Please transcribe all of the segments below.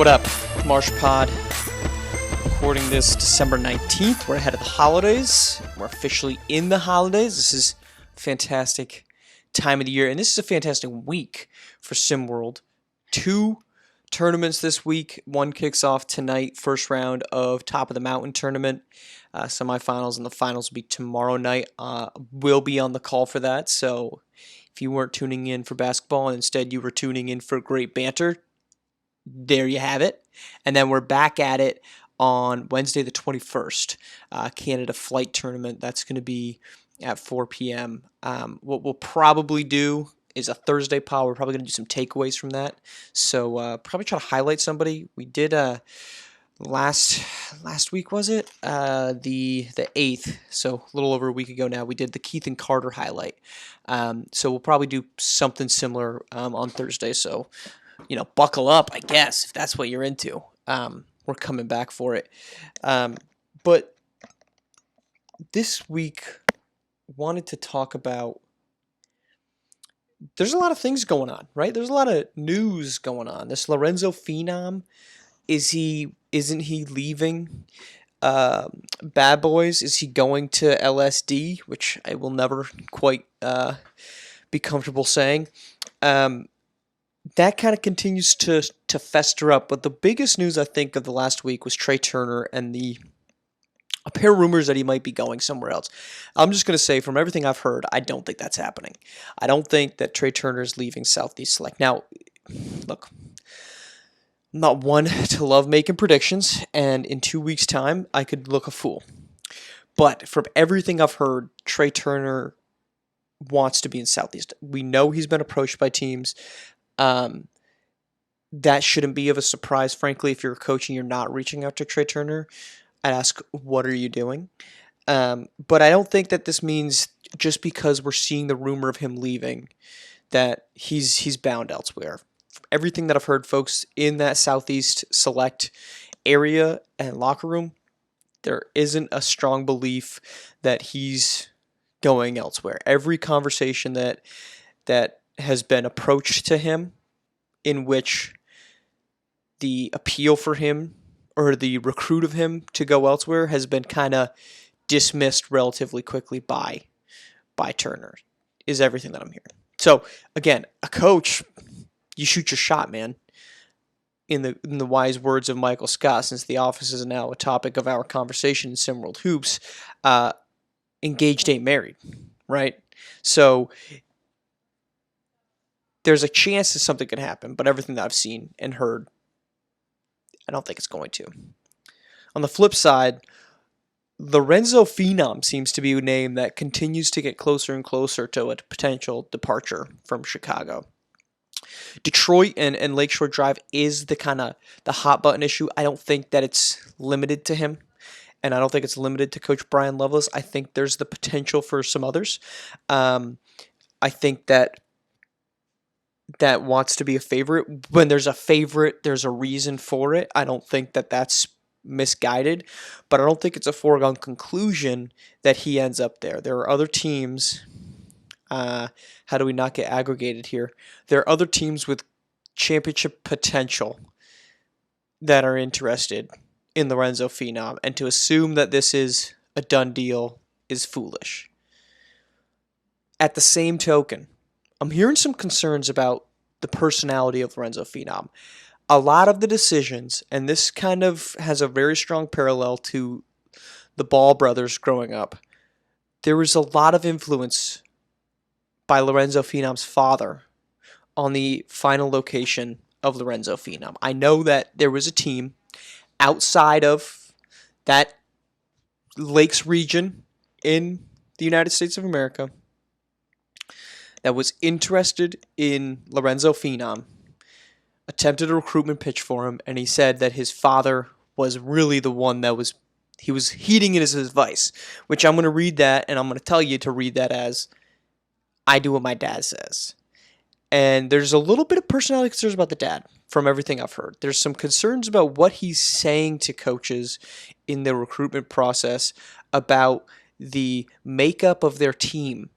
What up, Marsh Pod? Recording this December 19th. We're ahead of the holidays. We're officially in the holidays. This is a fantastic time of the year, and this is a fantastic week for SimWorld. 2 tournaments this week. One kicks off tonight, first round of Top of the Mountain tournament. Semifinals and the finals will be tomorrow night. We'll be on the call for that, so if you weren't tuning in for basketball and instead you were tuning in for great banter, there you have it. And then we're back at it on Wednesday the 21st, Canada Flight Tournament. That's going to be at 4 p.m. What we'll probably do is a Thursday pod. We're probably going to do some takeaways from that. So probably try to highlight somebody. We did last week, was it? The 8th, so a little over a week ago now, we did the Keith and Carter highlight. So we'll probably do something similar on Thursday. So, buckle up, I guess, if that's what you're into. We're coming back for it. But this week, wanted to talk about, there's a lot of things going on, right? There's a lot of news going on. This Lorenzo Phenom, isn't he leaving Bad Boys? Is he going to LSD, which I will never quite be comfortable saying. That kind of continues to fester up. But the biggest news, I think, of the last week was Tre Turner and the apparent rumors that he might be going somewhere else. I'm just going to say, from everything I've heard, I don't think that's happening. I don't think that Tre Turner is leaving Southeast Select. Now, look, I'm not one to love making predictions, and in 2 weeks' time, I could look a fool. But from everything I've heard, Tre Turner wants to be in Southeast. We know he's been approached by teams. That shouldn't be of a surprise, frankly. If you're a coach and you're not reaching out to Tre Turner, I'd ask, what are you doing? But I don't think that this means just because we're seeing the rumor of him leaving that he's bound elsewhere. From everything that I've heard, folks in that Southeast Select area and locker room, there isn't a strong belief that he's going elsewhere. Every conversation that has been approached to him in which the appeal for him or the recruit of him to go elsewhere has been kind of dismissed relatively quickly by Turner, is everything that I'm hearing. So, again, a coach, you shoot your shot, man. In the wise words of Michael Scott, since the office is now a topic of our conversation in SimWorld Hoops, engaged ain't married, right? So there's a chance that something can happen, but everything that I've seen and heard, I don't think it's going to. On the flip side, Lorenzo Phenom seems to be a name that continues to get closer and closer to a potential departure from Chicago. Detroit and Lakeshore Drive is the hot button issue. I don't think that it's limited to him, and I don't think it's limited to Coach Brian Loveless. I think there's the potential for some others. I think that wants to be a favorite. When there's a favorite, there's a reason for it. I don't think that that's misguided, but I don't think it's a foregone conclusion that he ends up there. There are other teams. How do we not get aggregated here? There are other teams with championship potential that are interested in Lorenzo Phenom, and to assume that this is a done deal is foolish. At the same token, I'm hearing some concerns about the personality of Lorenzo Phenom. A lot of the decisions, and this kind of has a very strong parallel to the Ball brothers growing up, there was a lot of influence by Lorenzo Phenom's father on the final location of Lorenzo Phenom. I know that there was a team outside of that Lakes region in the United States of America that was interested in Lorenzo Phenom, attempted a recruitment pitch for him, and he said that his father was really the one that was heeding it as his advice, which I'm going to read that, and I'm going to tell you to read that as, I do what my dad says. And there's a little bit of personality concerns about the dad from everything I've heard. There's some concerns about what he's saying to coaches in the recruitment process about the makeup of their team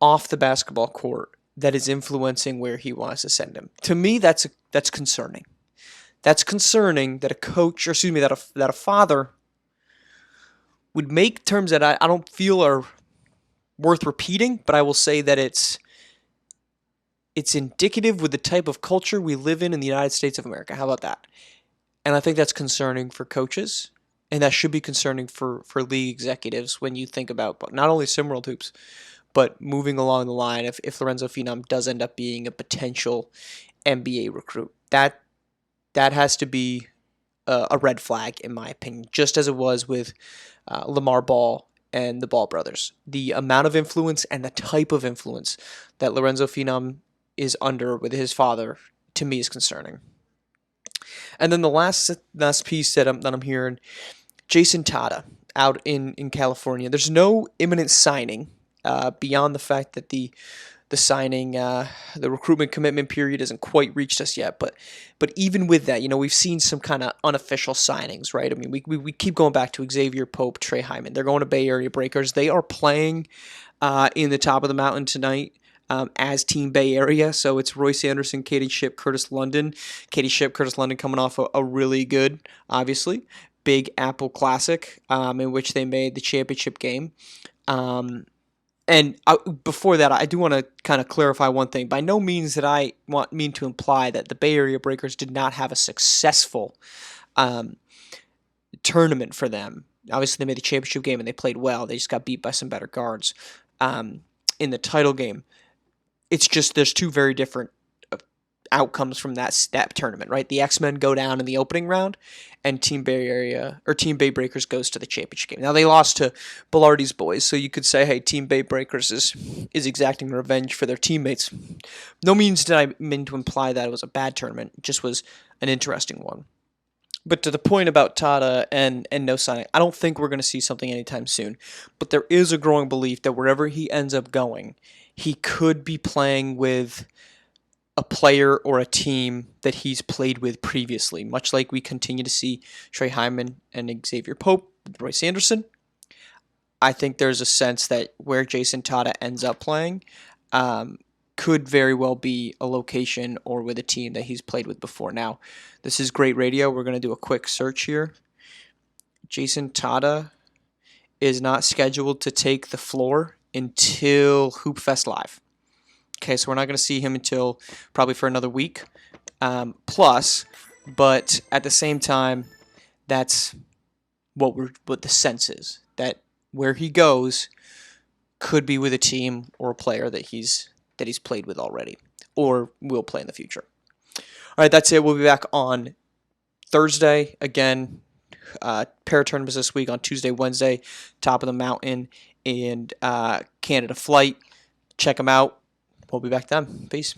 off the basketball court that is influencing where he wants to send him. To me, that's concerning. That's concerning that a coach, or excuse me, that a father would make terms that I don't feel are worth repeating, but I will say that it's indicative with the type of culture we live in the United States of America. How about that? And I think that's concerning for coaches, and that should be concerning for league executives when you think about not only SimWorld hoops, but moving along the line. If Lorenzo Phenom does end up being a potential NBA recruit, that has to be a red flag in my opinion, just as it was with Lamar Ball and the Ball brothers. The amount of influence and the type of influence that Lorenzo Phenom is under with his father, to me, is concerning. And then the last piece that I'm hearing, Jason Tadda out in California. There's no imminent signing beyond the fact that the signing, the recruitment commitment period hasn't quite reached us yet. But even with that, we've seen some kind of unofficial signings, right? I mean, we keep going back to Xavier Pope, Tre Hyman. They're going to Bay Area Breakers. They are playing in the top of the mountain tonight. As Team Bay Area. So it's Royce Anderson, Katie Shipp, Curtis London. Katie Shipp, Curtis London coming off a really good, obviously, Big Apple Classic in which they made the championship game. And before that, I do want to kind of clarify one thing. By no means did I mean to imply that the Bay Area Breakers did not have a successful tournament for them. Obviously, they made the championship game and they played well. They just got beat by some better guards in the title game. It's just there's two very different outcomes from that tournament, right? The X-Men go down in the opening round, and Team Bay Breakers goes to the championship game. Now they lost to Bellardi's boys, so you could say, hey, Team Bay Breakers is exacting revenge for their teammates. No means did I mean to imply that it was a bad tournament. It just was an interesting one. But to the point about Tadda and no signing, I don't think we're going to see something anytime soon. But there is a growing belief that wherever he ends up going, he could be playing with a player or a team that he's played with previously, much like we continue to see Tre Hyman and Xavier Pope with Royce Anderson. I think there's a sense that where Jason Tadda ends up playing could very well be a location or with a team that he's played with before. Now, this is great radio. We're going to do a quick search here. Jason Tadda is not scheduled to take the floor until Hoopfest Live. Okay, so we're not going to see him until probably for another week plus, but at the same time, that's what the sense is, that where he goes could be with a team or a player that he's played with already or will play in the future. All right, that's it. We'll be back on Thursday again. Pair of tournaments this week on Tuesday, Wednesday, Top of the Mountain and Canada Flight. Check them out. We'll be back then. Peace.